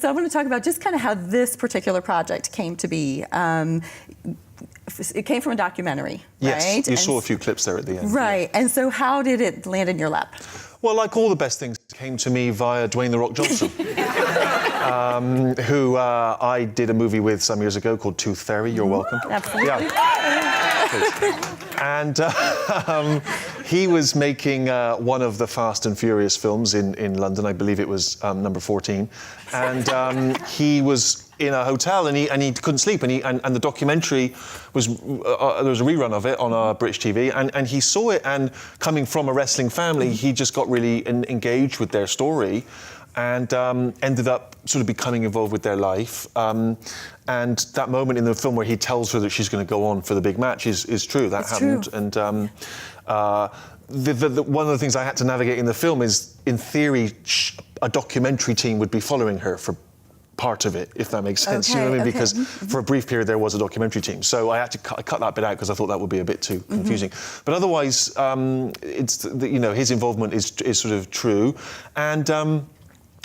So I want to talk about just kind of how this particular project came to be. It came from a documentary, yes, right? You saw a few clips there at the end. Right, yeah. And so how did it land in your lap? Well, like all the best things, it came to me via Dwayne "The Rock" Johnson, who I did a movie with some years ago called Tooth Fairy. You're welcome. Absolutely. Yeah. And he was making one of the Fast and Furious films in London. I believe it was number 14. And he was in a hotel and he couldn't sleep. And the documentary was, there was a rerun of it on British TV. And he saw it, and coming from a wrestling family, he just got really engaged with their story and ended up sort of becoming involved with their life. And that moment in the film where he tells her that she's going to go on for the big match is true. That happened. True. And one of the things I had to navigate in the film is, in theory, a documentary team would be following her for part of it, if that makes sense. Okay, you know what I mean? okay. Because for a brief period there was a documentary team, so I had to cut that bit out because I thought that would be a bit too confusing. But otherwise, it's his involvement is sort of true, and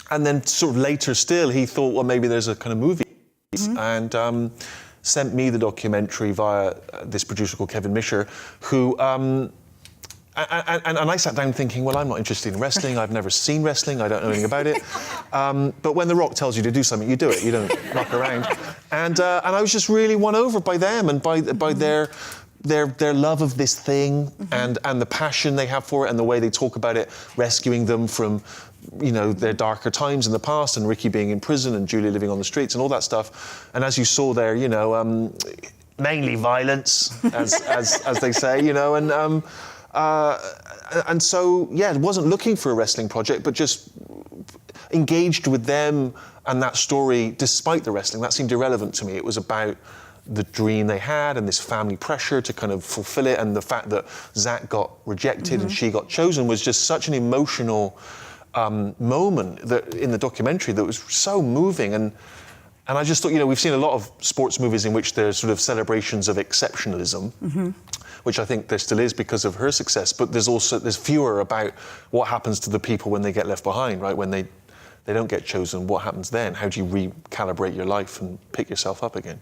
then sort of later still he thought, well, maybe there's a kind of movie, and sent me the documentary via this producer called Kevin Misher, who. And I sat down thinking, well, I'm not interested in wrestling. I've never seen wrestling. I don't know anything about it. But when The Rock tells you to do something, you do it. You don't muck around. And I was just really won over by them and by their love of this thing and the passion they have for it and the way they talk about it, rescuing them from, their darker times in the past, and Ricky being in prison and Julia living on the streets and all that stuff. And as you saw there, mainly violence, as they say, and so, yeah, wasn't looking for a wrestling project, but just engaged with them and that story despite the wrestling. That seemed irrelevant to me. It was about the dream they had and this family pressure to kind of fulfill it, and the fact that Zach got rejected and she got chosen was just such an emotional moment that in the documentary that was so moving. And I just thought, we've seen a lot of sports movies in which there's sort of celebrations of exceptionalism, which I think there still is because of her success, but there's fewer about what happens to the people when they get left behind, right? When they don't get chosen, what happens then? How do you recalibrate your life and pick yourself up again?